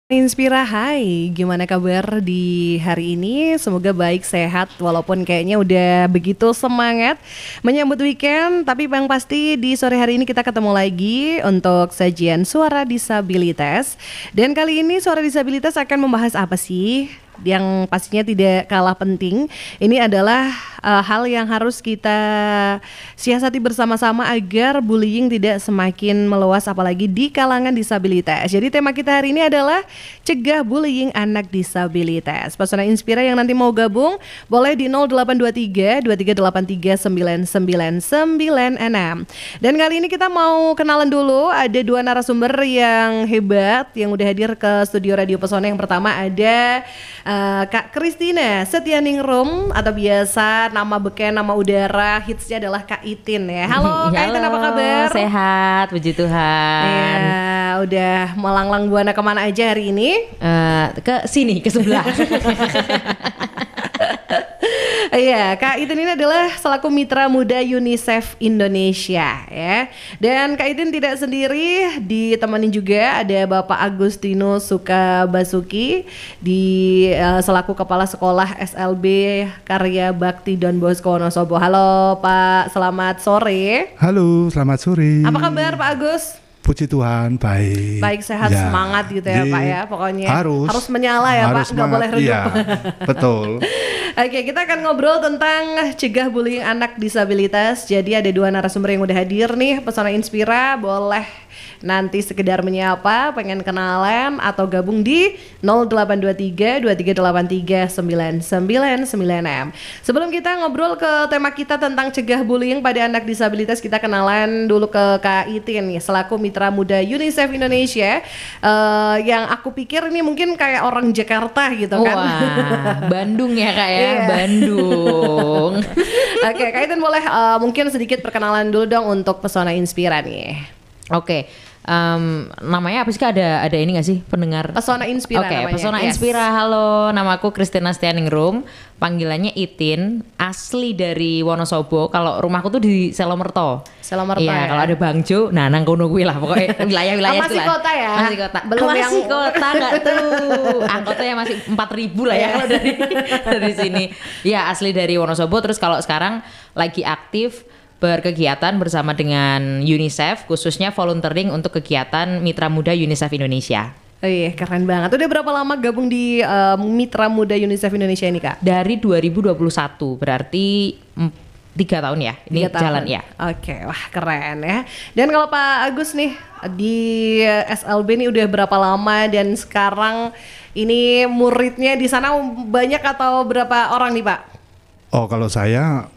Inspira, hai, gimana kabar di hari ini? Semoga baik, sehat, walaupun kayaknya udah begitu semangat menyambut weekend. Tapi yang pasti di sore hari ini kita ketemu lagi untuk sajian Suara Disabilitas. Dan kali ini Suara Disabilitas akan membahas apa sih? Yang pastinya tidak kalah penting, ini adalah hal yang harus kita siasati bersama-sama agar bullying tidak semakin meluas apalagi di kalangan disabilitas. Jadi tema kita hari ini adalah cegah bullying anak disabilitas. Pesona Inspira yang nanti mau gabung boleh di 0823 2383 9996. Dan kali ini kita mau kenalan dulu, ada dua narasumber yang hebat yang udah hadir ke studio Radio Pesona. Yang pertama ada Kak Christina Setianingrum atau biasa nama beken, nama udara hitsnya adalah Kak Itin ya. Halo Kak Itin, apa kabar? Sehat, puji Tuhan. Ya, udah melanglang buana kemana aja hari ini? Ke sini, ke sebelah. Iya, Kak Itin ini adalah selaku Mitra Muda UNICEF Indonesia ya. Dan Kak Itin tidak sendiri, ditemani juga ada Bapak Agustinus Sukabasuki di selaku Kepala Sekolah SLB Karya Bakti Don Bosco Wonosobo. Halo Pak, selamat sore. Halo, selamat sore. Apa kabar Pak Agus? Puji Tuhan, baik. Baik, sehat, ya, semangat gitu ya Pak ya. Pokoknya harus menyala ya harus Pak, nggak boleh redup. Iya, betul. Oke, kita akan ngobrol tentang cegah bullying anak disabilitas. Jadi ada dua narasumber yang udah hadir nih, Pesona Inspira, boleh nanti sekedar menyapa, pengen kenalan atau gabung di 0823 2383 9996. Sebelum kita ngobrol ke tema kita tentang cegah bullying pada anak disabilitas, kita kenalan dulu ke Kak Itin nih, selaku Mitra Muda UNICEF Indonesia. Yang aku pikir ini mungkin kayak orang Jakarta gitu kan. Wah, Bandung ya Kak ya, Iya. Bandung. Oke, Kak Itin boleh mungkin sedikit perkenalan dulu dong untuk Pesona Inspira nih. Oke, namanya apa sih Kak? Ada ini nggak sih pendengar? Pesona Inspira Oke, namanya. Pesona Yes. Inspira. Halo, namaku Christina Setianingrum. Panggilannya Itin, asli dari Wonosobo. Kalau rumahku tuh di Selomerto. Selomerto Iya, ya. kalau ada Bangjo, nah nang kono kuwi lah pokoknya wilayah-wilayah Masih itu lah. kota ya? Masih kota. Belum Masih yang kota nggak tuh? Angkotnya masih 4.000 lah ya kalau dari sini. Ya, asli dari Wonosobo. Terus kalau sekarang lagi aktif berkegiatan bersama dengan UNICEF, khususnya volunteering untuk kegiatan Mitra Muda UNICEF Indonesia. Oh iya, keren banget. Udah berapa lama gabung di Mitra Muda UNICEF Indonesia ini Kak? Dari 2021, berarti 3 tahun ya, ini 3 tahun. jalan ya. Oke, wah keren ya. Dan kalau Pak Agus nih, di SLB ini udah berapa lama dan sekarang ini muridnya di sana banyak atau berapa orang nih Pak? Oh, kalau saya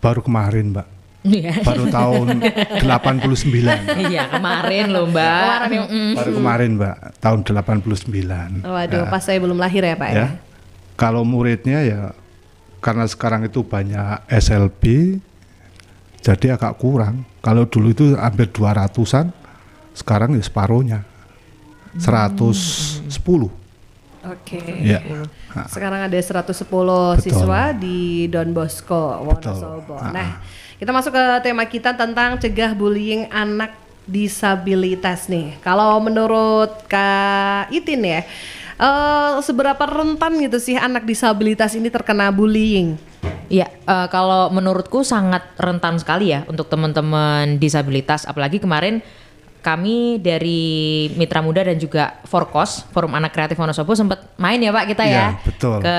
baru kemarin, Mbak. Iya. Baru tahun 89. Iya, kemarin loh Mbak. Kemarin ya? Baru kemarin, Mbak, tahun 89. Waduh, pas saya belum lahir ya Pak ya? Ya. Kalau muridnya ya karena sekarang itu banyak SLB, jadi agak kurang. Kalau dulu itu hampir 200-an, sekarang ya separuhnya. 110. Oke. Ya. Sekarang ada 110 Betul. siswa di Don Bosco Wonosobo. Betul. Nah, kita masuk ke tema kita tentang cegah bullying anak disabilitas nih. Kalau menurut Kak Itin ya, seberapa rentan gitu sih anak disabilitas ini terkena bullying? Iya, kalau menurutku sangat rentan sekali ya untuk teman-teman disabilitas. Apalagi kemarin kami dari Mitra Muda dan juga Forkos, Forum Anak Kreatif Wonosobo, sempat main ya Pak kita ya, Iya, betul. ke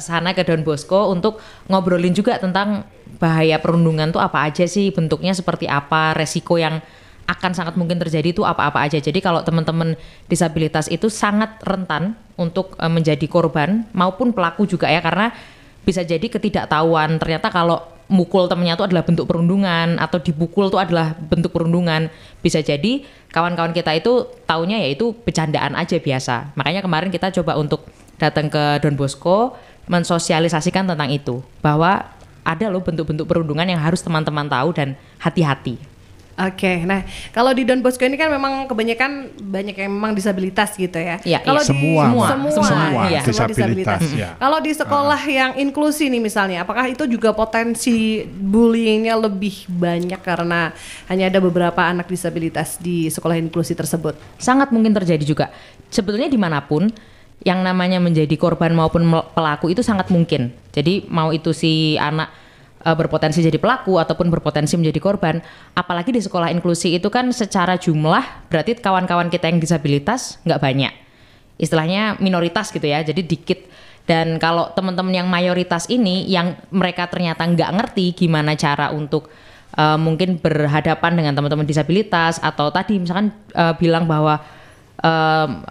sana ke Don Bosco untuk ngobrolin juga tentang bahaya perundungan tuh apa aja sih, bentuknya seperti apa, resiko yang akan sangat mungkin terjadi itu apa-apa aja. Jadi kalau teman-teman disabilitas itu sangat rentan untuk menjadi korban maupun pelaku juga ya, karena bisa jadi ketidaktahuan ternyata kalau mukul temennya itu adalah bentuk perundungan atau dipukul itu adalah bentuk perundungan. Bisa jadi kawan-kawan kita itu taunya ya itu bercandaan aja biasa. Makanya kemarin kita coba untuk datang ke Don Bosco mensosialisasikan tentang itu, bahwa ada loh bentuk-bentuk perundungan yang harus teman-teman tahu dan hati-hati. Oke, nah kalau di Don Bosco ini kan memang kebanyakan banyak yang memang disabilitas gitu ya. Iya, Kalau iya. di Semua iya, disabilitas. Ya. Kalau di sekolah yang inklusi nih misalnya, apakah itu juga potensi bullyingnya lebih banyak karena hanya ada beberapa anak disabilitas di sekolah inklusi tersebut? Sangat mungkin terjadi juga. Sebetulnya dimanapun yang namanya menjadi korban maupun pelaku itu sangat mungkin. Jadi mau itu si anak berpotensi jadi pelaku ataupun berpotensi menjadi korban, apalagi di sekolah inklusi itu kan secara jumlah berarti kawan-kawan kita yang disabilitas nggak banyak, istilahnya minoritas gitu ya, jadi dikit. Dan kalau teman-teman yang mayoritas ini yang mereka ternyata nggak ngerti gimana cara untuk mungkin berhadapan dengan teman-teman disabilitas, atau tadi misalkan bilang bahwa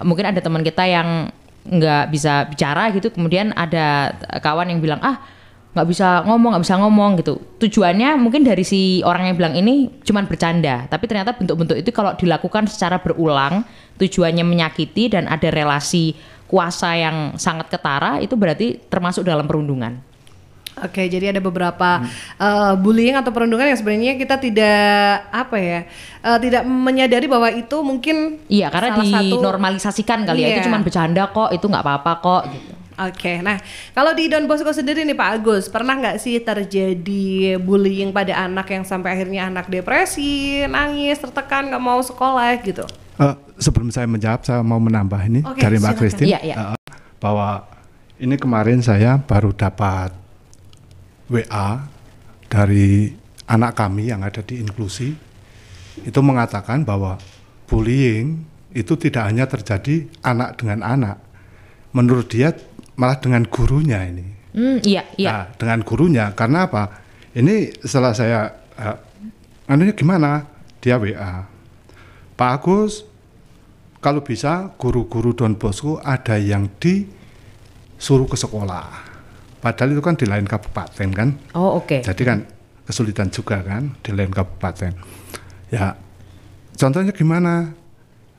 mungkin ada teman kita yang nggak bisa bicara gitu, kemudian ada kawan yang bilang nggak bisa ngomong gitu. Tujuannya mungkin dari si orang yang bilang ini cuman bercanda, tapi ternyata bentuk-bentuk itu kalau dilakukan secara berulang, tujuannya menyakiti dan ada relasi kuasa yang sangat ketara, itu berarti termasuk dalam perundungan. Oke, jadi ada beberapa bullying atau perundungan yang sebenarnya kita tidak tidak menyadari bahwa itu mungkin karena dinormalisasikan kali ya, itu cuman bercanda kok, itu nggak apa-apa kok gitu. Oke, nah kalau di Don Bosco sendiri nih Pak Agus, pernah nggak sih terjadi bullying pada anak yang sampai akhirnya anak depresi, nangis, tertekan, nggak mau sekolah gitu? Sebelum saya menjawab, saya mau menambah ini dari Mbak Christine, bahwa ini kemarin saya baru dapat WA dari anak kami yang ada di inklusi, itu mengatakan bahwa bullying itu tidak hanya terjadi anak dengan anak, menurut dia malah dengan gurunya ini. Nah, dengan gurunya, karena apa? Ini setelah saya gimana? Dia WA, Pak Agus, kalau bisa guru-guru Don Bosco ada yang disuruh ke sekolah. Padahal itu kan di lain kabupaten kan. Oh oke. Jadi kan kesulitan juga kan di lain kabupaten. Ya, contohnya gimana?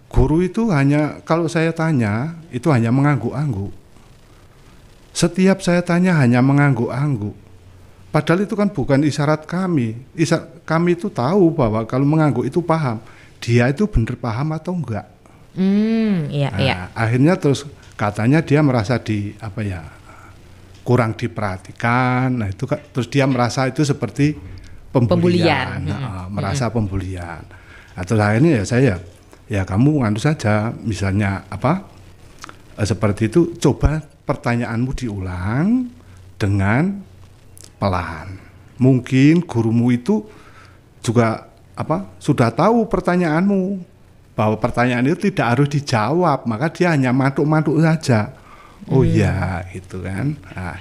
Guru itu hanya, kalau saya tanya, itu hanya mengangguk-angguk. Setiap saya tanya hanya mengangguk-angguk. Padahal itu kan bukan isyarat kami. Kami itu tahu bahwa kalau mengangguk itu paham. Dia itu benar paham atau enggak. Akhirnya terus katanya dia merasa kurang diperhatikan. Nah itu terus dia merasa itu seperti pembulian. Merasa pembulian. Atau akhirnya ya kamu nganu saja, misalnya seperti itu, coba pertanyaanmu diulang dengan pelan. Mungkin gurumu itu juga sudah tahu pertanyaanmu, bahwa pertanyaan itu tidak harus dijawab, maka dia hanya mantuk-mantuk saja. Oh ya, itu kan. Nah,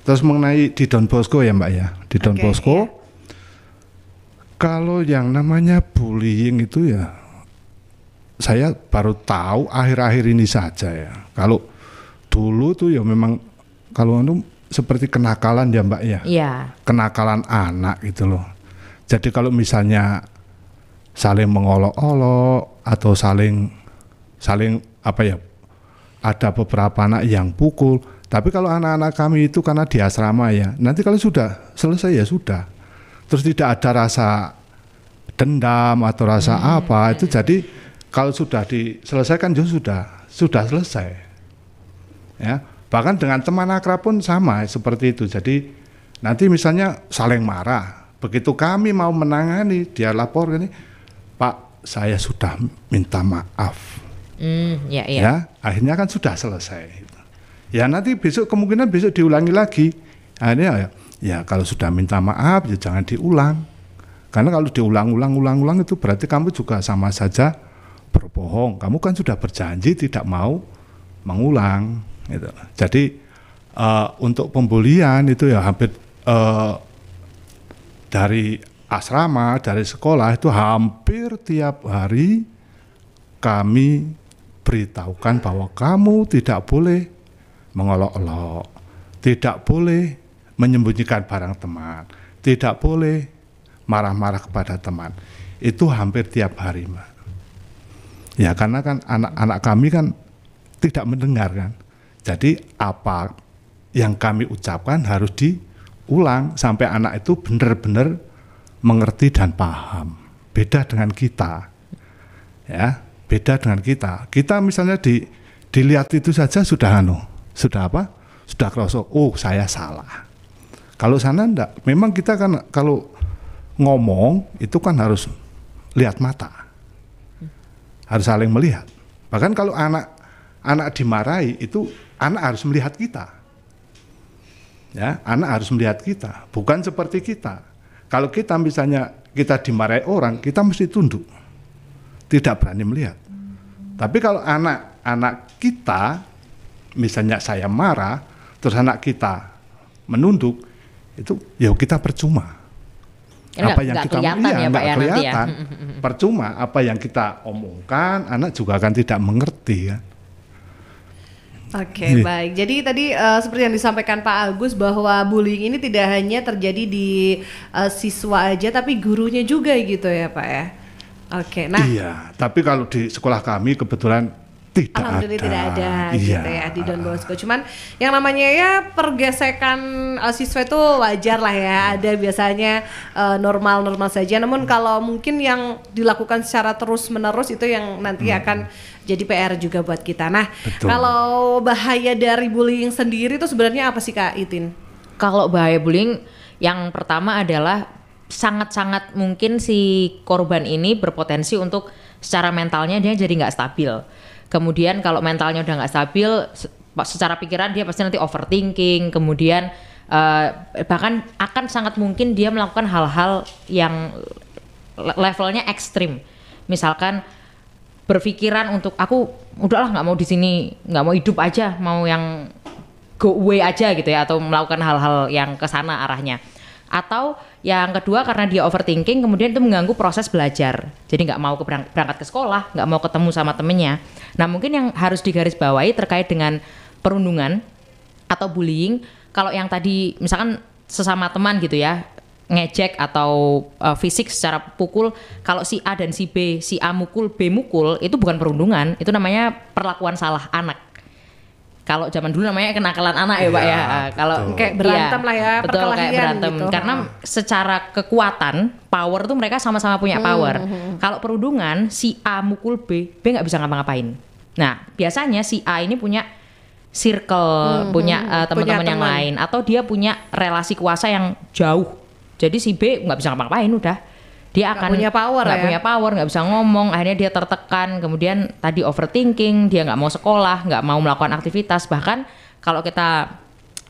terus mengenai di Don Bosco ya Mbak ya, di Don Bosco, kalau yang namanya bullying itu ya, saya baru tahu akhir-akhir ini saja ya. Kalau dulu tuh ya memang kalau seperti kenakalan ya Mbak ya. Iya. Kenakalan anak gitu loh. Jadi kalau misalnya saling mengolok-olok atau saling ada beberapa anak yang pukul. Tapi kalau anak-anak kami itu karena di asrama ya, nanti kalau sudah selesai ya sudah. Terus tidak ada rasa dendam atau rasa itu, jadi kalau sudah diselesaikan sudah selesai. Ya, bahkan dengan teman akrab pun sama seperti itu. Jadi nanti misalnya saling marah, begitu kami mau menangani, dia lapor ini, Pak, saya sudah minta maaf. Ya, akhirnya kan sudah selesai. Ya nanti kemungkinan besok diulangi lagi. Akhirnya ya kalau sudah minta maaf ya jangan diulang. Karena kalau diulang-ulang itu berarti kamu juga sama saja berbohong. Kamu kan sudah berjanji tidak mau mengulang. Gitu. Jadi untuk pembulian itu ya hampir dari asrama, dari sekolah itu hampir tiap hari kami beritahukan bahwa kamu tidak boleh mengolok-olok, tidak boleh menyembunyikan barang teman, tidak boleh marah-marah kepada teman. Itu hampir tiap hari, Mbak. Ya karena kan anak-anak kami kan tidak mendengar kan. Jadi apa yang kami ucapkan harus diulang sampai anak itu benar-benar mengerti dan paham. beda dengan kita. Ya, beda dengan kita. Kita misalnya dilihat itu saja sudah sudah kerosok, oh saya salah. Kalau sana enggak, memang kita kan kalau ngomong itu kan harus lihat mata, harus saling melihat. Bahkan kalau anak dimarahi itu anak harus melihat kita. Ya, anak harus melihat kita, bukan seperti kita. Kalau kita misalnya kita dimarahi orang, kita mesti tunduk, tidak berani melihat. Tapi kalau anak kita, misalnya saya marah, terus anak kita menunduk, itu ya kita percuma. Apa yang kita kelihatan, percuma apa yang kita omongkan, anak juga akan tidak mengerti kan. Oke, baik. Jadi tadi seperti yang disampaikan Pak Agus bahwa bullying ini tidak hanya terjadi di siswa aja, tapi gurunya juga gitu ya Pak ya. Oke, nah. Iya, tapi kalau di sekolah kami kebetulan alhamdulillah tidak ada gitu ya di Don Bosco. Cuman yang namanya ya pergesekan siswa itu wajar lah ya. Ada biasanya normal-normal saja. Namun kalau mungkin yang dilakukan secara terus-menerus itu yang nanti akan jadi PR juga buat kita. Nah, kalau bahaya dari bullying sendiri itu sebenarnya apa sih Kak Itin? Kalau bahaya bullying yang pertama adalah sangat-sangat mungkin si korban ini berpotensi untuk secara mentalnya dia jadi nggak stabil. Kemudian kalau mentalnya udah nggak stabil, secara pikiran dia pasti nanti overthinking. Kemudian bahkan akan sangat mungkin dia melakukan hal-hal yang levelnya ekstrim. Misalkan berpikiran untuk aku udahlah nggak mau di sini, nggak mau hidup aja, mau yang go away aja gitu ya, atau melakukan hal-hal yang kesana arahnya. Atau yang kedua karena dia overthinking kemudian itu mengganggu proses belajar, jadi nggak mau berangkat ke sekolah, nggak mau ketemu sama temennya. Nah mungkin yang harus digarisbawahi terkait dengan perundungan atau bullying, kalau yang tadi misalkan sesama teman gitu ya ngejek atau fisik secara pukul, kalau si A dan si B, si A mukul, B mukul, itu bukan perundungan, itu namanya perlakuan salah anak. Kalau zaman dulu namanya kenakalan anak ya Pak ya. Kalau kayak berantem lah ya, betul kayak berantem gitu. Karena secara kekuatan, power tuh mereka sama-sama punya power. Kalau perundungan, si A mukul B, B nggak bisa ngapa-ngapain. Nah, biasanya si A ini punya circle, punya teman-teman yang lain, atau dia punya relasi kuasa yang jauh. Jadi si B nggak bisa ngapa-ngapain udah. Dia akan punya power, nggak bisa ngomong, akhirnya dia tertekan, kemudian tadi overthinking, dia nggak mau sekolah, nggak mau melakukan aktivitas, bahkan kalau kita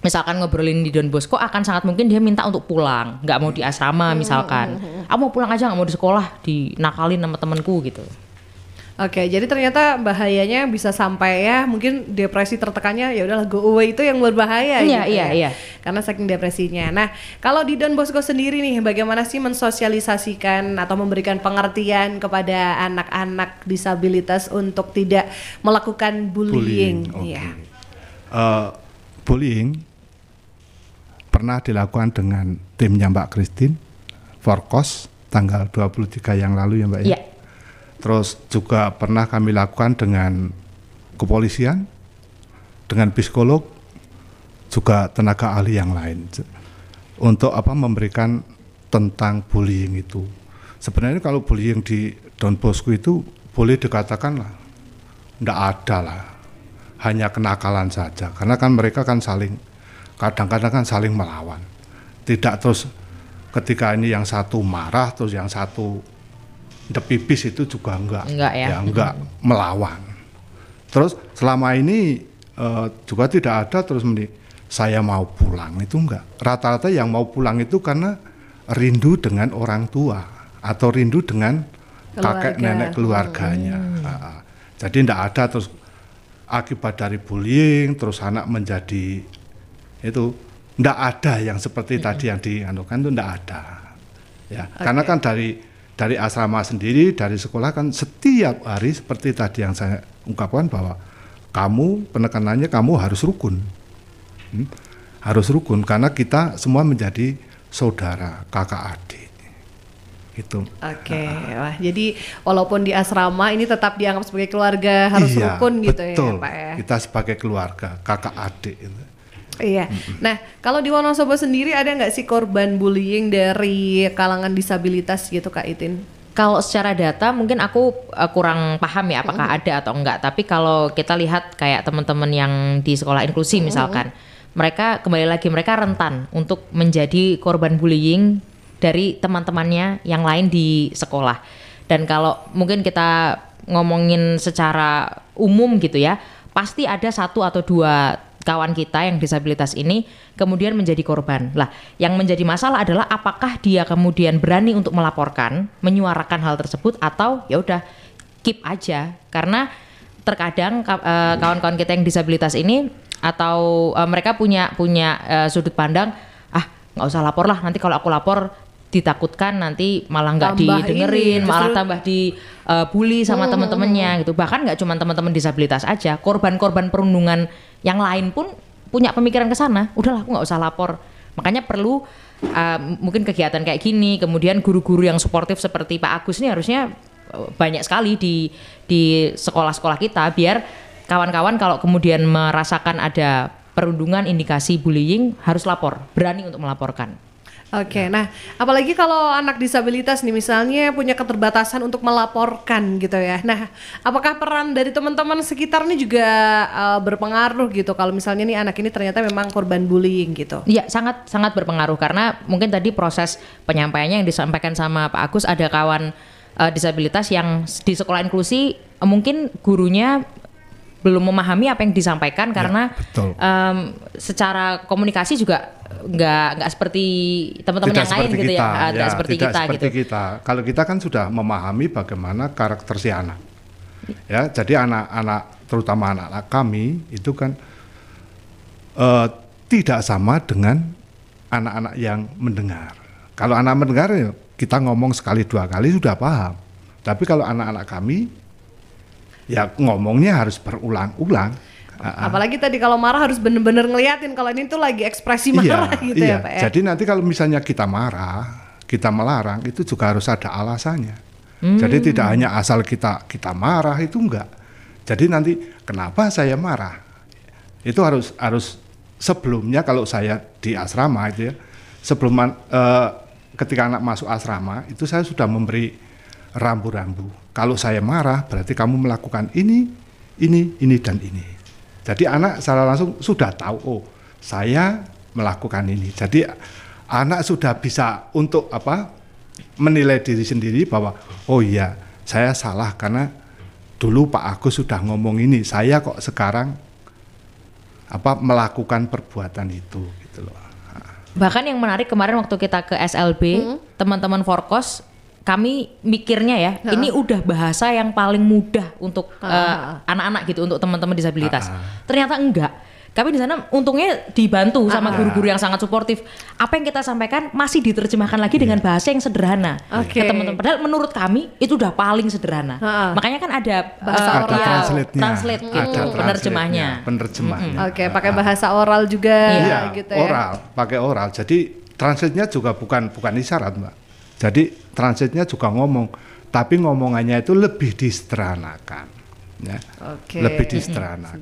misalkan ngobrolin di Don Bosco akan sangat mungkin dia minta untuk pulang, nggak mau di asrama misalkan, aku mau pulang aja, nggak mau di sekolah, dinakalin sama temanku gitu. Oke, jadi ternyata bahayanya bisa sampai ya mungkin depresi tertekannya ya udahlah go away itu yang berbahaya gitu ya. Karena saking depresinya. Nah, kalau di Don Bosco sendiri nih bagaimana sih mensosialisasikan atau memberikan pengertian kepada anak-anak disabilitas untuk tidak melakukan bullying? Okay. Bullying pernah dilakukan dengan timnya Mbak Christine Forkos tanggal 23 yang lalu ya Mbak ya. Terus juga pernah kami lakukan dengan kepolisian, dengan psikolog, juga tenaga ahli yang lain untuk memberikan tentang bullying itu. Sebenarnya kalau bullying di Don Bosco itu boleh dikatakan lah, enggak ada lah, hanya kenakalan saja. Karena kan mereka kan kadang-kadang kan saling melawan. Tidak terus ketika ini yang satu marah terus yang satu pipis itu juga enggak melawan. Terus selama ini juga tidak ada terus saya mau pulang itu enggak. Rata-rata yang mau pulang itu karena rindu dengan orang tua atau rindu dengan kakek nenek keluarganya. Jadi enggak ada terus akibat dari bullying terus anak menjadi itu enggak ada yang seperti tadi yang dianukan itu enggak ada. Ya, karena kan dari asrama sendiri, dari sekolah kan setiap hari seperti tadi yang saya ungkapkan bahwa kamu penekanannya kamu harus rukun. Harus rukun karena kita semua menjadi saudara, kakak adik. Gitu. Oke. Wah, jadi walaupun di asrama ini tetap dianggap sebagai keluarga, harus rukun gitu betul. Ya Pak ya. Kita sebagai keluarga, kakak adik itu. Iya. Nah, kalau di Wonosobo sendiri ada nggak sih korban bullying dari kalangan disabilitas gitu Kak Itin? Kalau secara data mungkin aku kurang paham ya apakah ada atau enggak. Tapi kalau kita lihat kayak teman-teman yang di sekolah inklusi misalkan, mereka kembali lagi mereka rentan untuk menjadi korban bullying dari teman-temannya yang lain di sekolah. Dan kalau mungkin kita ngomongin secara umum gitu ya, pasti ada 1 atau 2 kawan kita yang disabilitas ini kemudian menjadi korban. Lah, yang menjadi masalah adalah apakah dia kemudian berani untuk melaporkan, menyuarakan hal tersebut atau ya udah keep aja. Karena terkadang kawan-kawan kita yang disabilitas ini atau mereka punya sudut pandang, nggak usah lapor lah, nanti kalau aku lapor ditakutkan nanti malah nggak didengerin, malah tambah dibully sama teman-temannya gitu. Bahkan nggak cuma teman-teman disabilitas aja, korban-korban perundungan yang lain pun punya pemikiran ke sana. Udahlah, aku nggak usah lapor. Makanya perlu mungkin kegiatan kayak gini. Kemudian guru-guru yang suportif seperti Pak Agus ini harusnya banyak sekali di sekolah-sekolah kita, biar kawan-kawan kalau kemudian merasakan ada perundungan, indikasi bullying harus lapor, berani untuk melaporkan. Oke, nah apalagi kalau anak disabilitas nih misalnya punya keterbatasan untuk melaporkan gitu ya. Nah, apakah peran dari teman-teman sekitar nih juga berpengaruh gitu kalau misalnya nih anak ini ternyata memang korban bullying gitu? Iya, sangat berpengaruh karena mungkin tadi proses penyampaiannya yang disampaikan sama Pak Agus, ada kawan disabilitas yang di sekolah inklusi mungkin gurunya belum memahami apa yang disampaikan karena secara komunikasi juga nggak seperti teman-teman yang lain gitu ya, tidak seperti kita. Kalau kita kan sudah memahami bagaimana karakter si anak, ya. Jadi anak-anak, terutama anak-anak kami itu kan tidak sama dengan anak-anak yang mendengar. Kalau anak mendengar ya kita ngomong sekali 2 kali sudah paham. Tapi kalau anak-anak kami ya ngomongnya harus berulang-ulang. Apalagi tadi kalau marah harus bener-bener ngeliatin kalau ini tuh lagi ekspresi marah gitu ya Pak ya. Jadi nanti kalau misalnya kita marah, kita melarang, itu juga harus ada alasannya. Jadi tidak hanya asal kita marah, itu enggak. Jadi nanti kenapa saya marah? Itu harus sebelumnya kalau saya di asrama itu ya, sebelum ketika anak masuk asrama itu saya sudah memberi rambu-rambu. Kalau saya marah berarti kamu melakukan ini dan ini. Jadi anak secara langsung sudah tahu, oh saya melakukan ini. Jadi anak sudah bisa untuk menilai diri sendiri bahwa oh iya saya salah karena dulu Pak Agus sudah ngomong ini, saya kok sekarang melakukan perbuatan itu gitu loh. Bahkan yang menarik kemarin waktu kita ke SLB, teman-teman Forkos, kami mikirnya ya, ini udah bahasa yang paling mudah untuk anak-anak gitu, untuk teman-teman disabilitas. Ternyata enggak. Kami di sana untungnya dibantu sama guru-guru yang sangat suportif. Apa yang kita sampaikan masih diterjemahkan lagi dengan bahasa yang sederhana ke teman-teman. Padahal menurut kami itu udah paling sederhana. Makanya kan ada bahasa oral, translate gitu, penerjemahnya. Oke, pakai bahasa oral juga gitu ya. Oral, pakai oral. Jadi translate-nya juga bukan isyarat, Mbak. Jadi translate-nya juga ngomong, tapi ngomongannya itu lebih disederhanakan. Ya, lebih disederhanakan.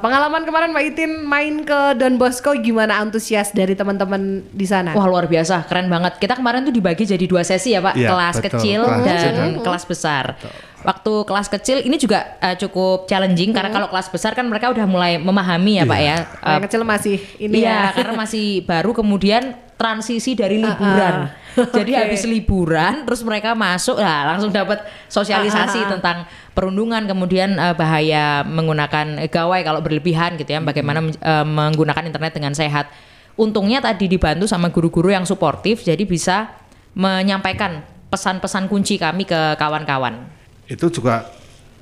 Pengalaman kemarin Mbak Itin main ke Don Bosco, gimana antusias dari teman-teman di sana? Wah, luar biasa, keren banget. Kita kemarin tuh dibagi jadi 2 sesi ya Pak, kelas kecil dan kelas besar. Waktu kelas kecil ini juga cukup challenging karena kalau kelas besar kan mereka udah mulai memahami ya Pak ya. Yang kecil masih ini karena masih baru, kemudian transisi dari liburan. Jadi habis liburan terus mereka masuk langsung dapat sosialisasi tentang perundungan, kemudian bahaya menggunakan gawai kalau berlebihan gitu ya, bagaimana menggunakan internet dengan sehat. Untungnya tadi dibantu sama guru-guru yang suportif, jadi bisa menyampaikan pesan-pesan kunci kami ke kawan-kawan. Itu juga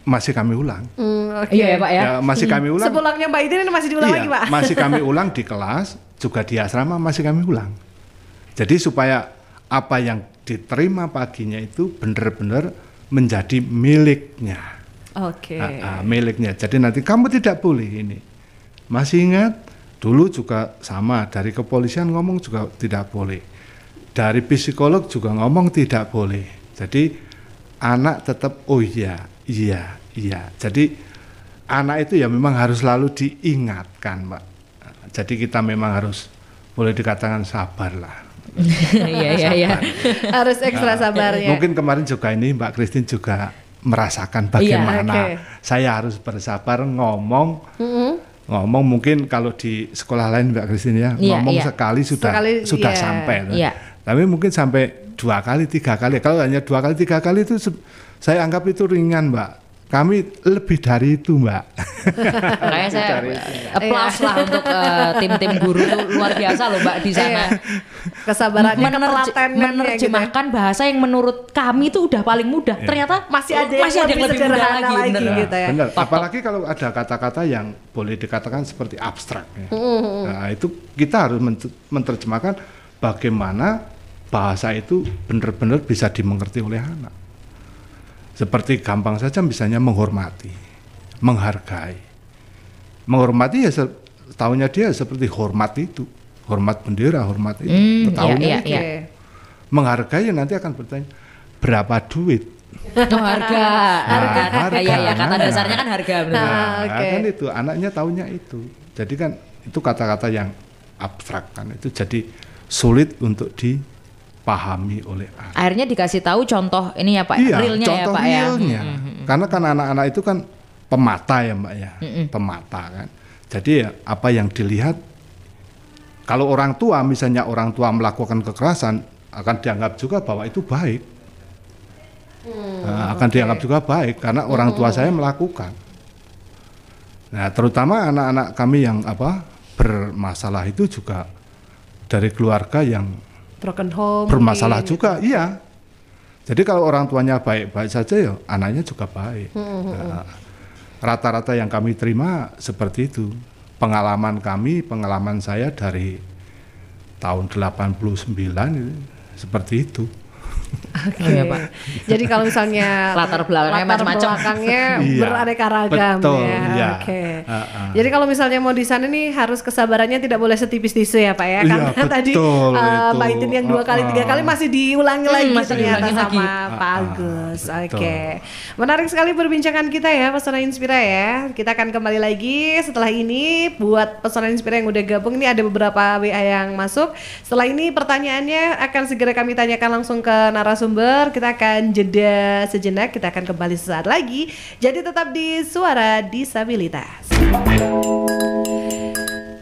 masih kami ulang. Iya ya Pak ya. Masih kami ulang. Sepulangnya Mbak Itin ini masih diulang lagi Pak. Masih kami ulang di kelas, juga di asrama masih kami ulang. Jadi supaya apa yang diterima paginya itu benar-benar menjadi miliknya. Miliknya. Jadi nanti kamu tidak boleh ini. Masih ingat? Dulu juga sama, dari kepolisian ngomong juga tidak boleh. Dari psikolog juga ngomong tidak boleh. Jadi anak tetap iya. Jadi anak itu ya memang harus selalu diingatkan, Mbak. Jadi kita memang harus boleh dikatakan sabar lah. Iya. Harus ekstra sabarnya. Mungkin kemarin juga ini Mbak Christine juga merasakan bagaimana saya harus bersabar ngomong mungkin kalau di sekolah lain Mbak Christine ya ngomong sekali sudah sampai. Tapi mungkin sampai 2 kali 3 kali. Kalau hanya 2 kali 3 kali itu saya anggap itu ringan Mbak. Kami lebih dari itu Mbak. Makanya saya applause lah untuk tim-tim guru itu luar biasa loh Mbak di sana. Kesabarannya, menerjemahkan bahasa yang menurut kami itu udah paling mudah. Ternyata masih ada yang lebih mudah lagi gitu ya. Benar. Apalagi kalau ada kata-kata yang boleh dikatakan seperti abstrak ya. Nah, itu kita harus menerjemahkan bagaimana bahasa itu benar-benar bisa dimengerti oleh anak. Seperti gampang saja misalnya menghormati, menghargai. Menghormati ya tahunya dia seperti hormat itu. Hormat bendera, hormat itu. Tahunya itu. Menghargai nanti akan bertanya, berapa duit? Harga. Ya, kata dasarnya kan harga. Kan itu, anaknya tahunya itu. Jadi kan itu kata-kata yang abstrak kan. Itu jadi sulit untuk dipahami oleh anak. Akhirnya dikasih tahu contoh ini ya Pak, realnya ya Pak realnya. Karena kan anak-anak itu kan pemata ya Mbak ya, pemata kan. Jadi ya apa yang dilihat, kalau orang tua misalnya orang tua melakukan kekerasan akan dianggap juga bahwa itu baik. Akan dianggap juga baik karena orang tua saya melakukan. Nah terutama anak-anak kami yang bermasalah itu juga dari keluarga yang broken home bermasalah juga, iya. Jadi kalau orang tuanya baik-baik saja ya anaknya juga baik. Nah, rata-rata yang kami terima seperti itu. Pengalaman saya dari tahun 89 itu seperti itu. Oke. Pak. Jadi kalau misalnya latar belakangnya macam-macam, beraneka ragam ya. Oke. Jadi kalau misalnya mau di sana nih harus kesabarannya tidak boleh setipis tisu ya Pak ya. Karena tadi Mbak Itin yang 2 kali 3 kali masih diulangi lagi ternyata sama Pak Agus. Oke. Menarik sekali perbincangan kita ya Pesona Inspira ya. Kita akan kembali lagi setelah ini. Buat Pesona Inspira yang udah gabung ini ada beberapa WA yang masuk. Setelah ini pertanyaannya akan segera kami tanyakan langsung ke narasumber. Kita akan jeda sejenak, kita akan kembali sesaat lagi. Jadi tetap di Suara Disabilitas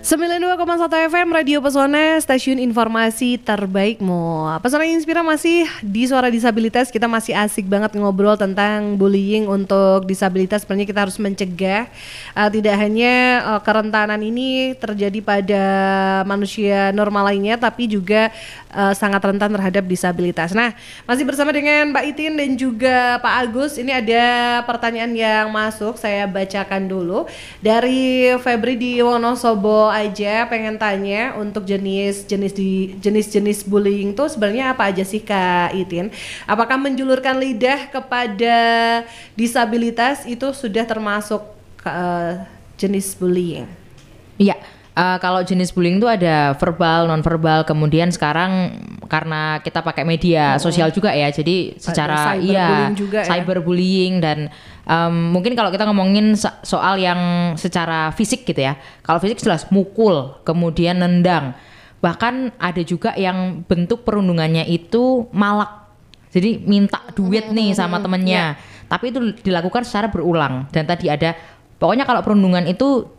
92,1 FM Radio Pesona, stasiun informasi terbaikmu. Pesona Inspira masih di Suara Disabilitas. Kita masih asik banget ngobrol tentang bullying untuk disabilitas. Sebenarnya kita harus mencegah tidak hanya kerentanan ini terjadi pada manusia normal lainnya, tapi juga sangat rentan terhadap disabilitas. Nah, masih bersama dengan Mbak Itin dan juga Pak Agus. Ini ada pertanyaan yang masuk, saya bacakan dulu. Dari Febri di Wonosobo aja pengen tanya untuk jenis bullying tuh sebenarnya apa aja sih Kak Itin? Apakah menjulurkan lidah kepada disabilitas itu sudah termasuk jenis bullying? Iya. Kalau jenis bullying itu ada verbal, non-verbal, kemudian sekarang karena kita pakai media sosial juga ya, jadi secara cyberbullying dan mungkin kalau kita ngomongin soal yang secara fisik gitu ya, kalau fisik jelas mukul, kemudian nendang, bahkan ada juga yang bentuk perundungannya itu malak, jadi minta duit nih sama temennya, tapi itu dilakukan secara berulang. Dan tadi ada, pokoknya kalau perundungan itu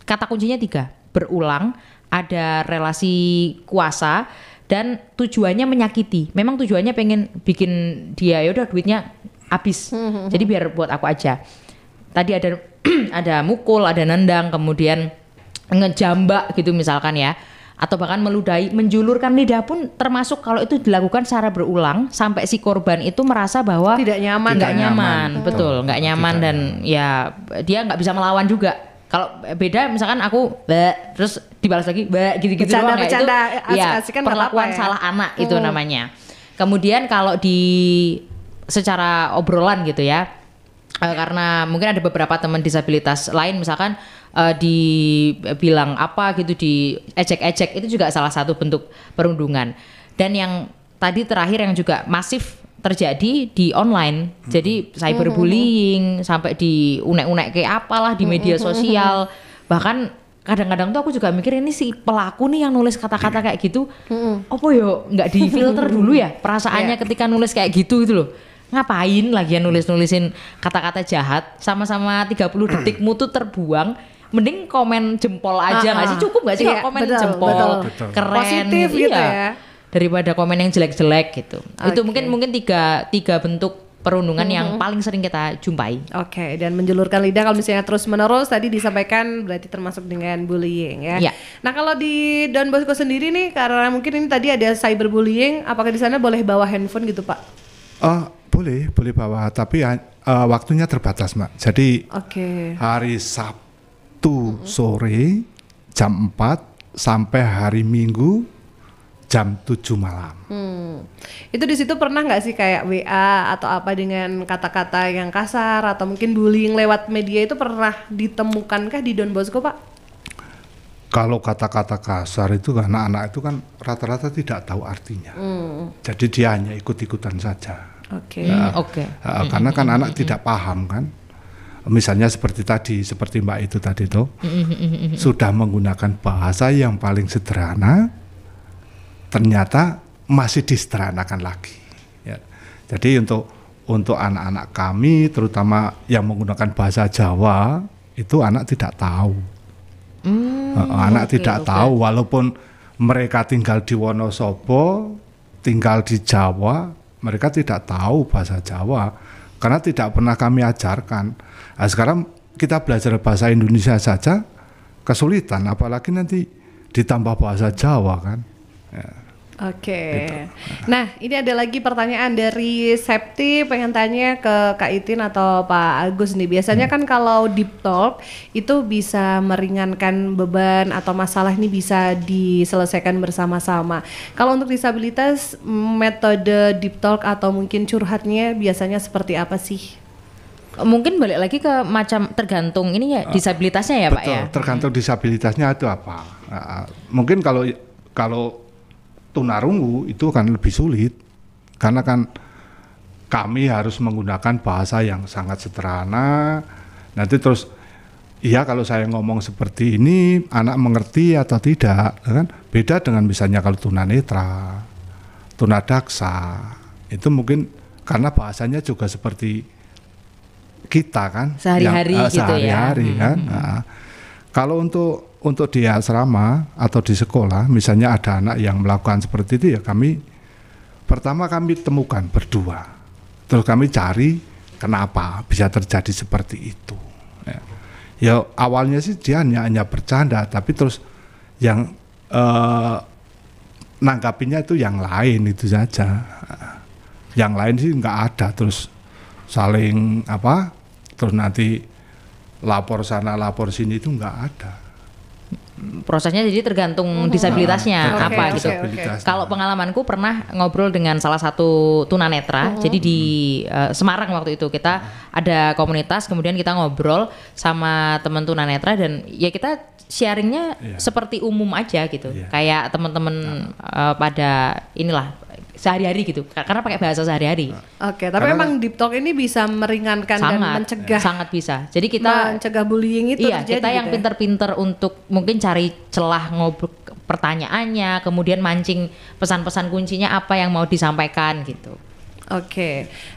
kata kuncinya 3. Berulang, ada relasi kuasa, dan tujuannya menyakiti. Memang tujuannya pengen bikin dia yaudah duitnya habis. Jadi biar buat aku aja. Tadi ada ada mukul, ada nendang, kemudian ngejambak gitu misalkan ya. Atau bahkan meludahi, menjulurkan lidah pun termasuk kalau itu dilakukan secara berulang sampai si korban itu merasa bahwa tidak nyaman. Betul, nggak nyaman dan ya dia nggak bisa melawan juga. Kalau beda misalkan aku terus dibalas lagi gitu-gitu doang ya, itu ya perlakuan salah anak itu namanya. Kemudian kalau di secara obrolan gitu ya, karena mungkin ada beberapa teman disabilitas lain misalkan dibilang apa gitu, diejek-ejek, itu juga salah satu bentuk perundungan. Dan yang tadi terakhir yang juga masif terjadi di online, jadi cyberbullying sampai di unek-unek kayak apalah di media sosial, bahkan kadang-kadang tuh aku juga mikir ini si pelaku nih yang nulis kata-kata kayak gitu, apa yo nggak difilter dulu ya perasaannya ketika nulis kayak gitu loh. Ngapain lagi nulisin kata-kata jahat, sama-sama 30 detikmu tuh terbuang. Mending komen jempol aja nggak sih, cukup nggak sih kalau komen jempol keren positif gitu ya, daripada komen yang jelek-jelek gitu. Itu mungkin tiga bentuk perundungan yang paling sering kita jumpai. Oke, dan menjulurkan lidah kalau misalnya terus menerus tadi disampaikan berarti termasuk dengan bullying ya. Nah kalau di Don Bosco sendiri nih, karena mungkin ini tadi ada cyberbullying, apakah di sana boleh bawa handphone gitu Pak? Boleh bawa, tapi waktunya terbatas Mbak. Jadi hari Sabtu sore jam 4 sampai hari Minggu jam 7 malam. Itu di situ pernah nggak sih kayak WA atau apa dengan kata-kata yang kasar atau mungkin bullying lewat media itu pernah ditemukankah di Don Bosco Pak? Kalau kata-kata kasar itu anak-anak itu kan rata-rata tidak tahu artinya. Jadi dia hanya ikut-ikutan saja. Karena kan anak tidak paham kan. Misalnya seperti Mbak itu tadi tuh sudah menggunakan bahasa yang paling sederhana, ternyata masih disederhanakan lagi. Ya. Jadi untuk anak-anak kami, terutama yang menggunakan bahasa Jawa, itu anak tidak tahu. Anak tidak tahu, walaupun mereka tinggal di Wonosobo, tinggal di Jawa, mereka tidak tahu bahasa Jawa karena tidak pernah kami ajarkan. Nah, sekarang kita belajar bahasa Indonesia saja kesulitan, apalagi nanti ditambah bahasa Jawa kan. Ya. Gitu. Nah ini ada lagi pertanyaan dari Septi, pengen tanya ke Kak Itin atau Pak Agus nih. Biasanya kan kalau deep talk itu bisa meringankan beban atau masalah ini bisa diselesaikan bersama-sama. Kalau untuk disabilitas, metode deep talk atau mungkin curhatnya biasanya seperti apa sih? Mungkin balik lagi ke macam tergantung ini ya disabilitasnya ya Pak ya. Tergantung disabilitasnya itu apa. Mungkin kalau tunarungu itu kan lebih sulit karena kan kami harus menggunakan bahasa yang sangat sederhana. Nanti terus kalau saya ngomong seperti ini anak mengerti atau tidak kan beda dengan misalnya kalau tunanetra, tunadaksa itu mungkin karena bahasanya juga seperti kita kan sehari-hari gitu sehari-hari kan. Kalau untuk di asrama atau di sekolah, misalnya ada anak yang melakukan seperti itu, ya kami temukan berdua, terus kami cari kenapa bisa terjadi seperti itu. Ya awalnya sih dia hanya bercanda, tapi terus yang nanggapinya itu yang lain itu saja. Yang lain sih nggak ada, terus saling terus nanti lapor sana lapor sini itu nggak ada. Prosesnya jadi tergantung disabilitasnya gitu. Kalau pengalamanku pernah ngobrol dengan salah satu tunanetra. Jadi di Semarang waktu itu kita ada komunitas, kemudian kita ngobrol sama teman tunanetra dan ya kita sharingnya seperti umum aja gitu. Kayak teman-teman pada inilah sehari-hari gitu, karena pakai bahasa sehari-hari. Tapi memang deep talk ini bisa meringankan dan mencegah. Sangat bisa. Jadi kita mencegah bullying itu terjadi. Kita yang pinter-pinter untuk mungkin cari celah ngobrol pertanyaannya, kemudian mancing pesan-pesan kuncinya apa yang mau disampaikan gitu.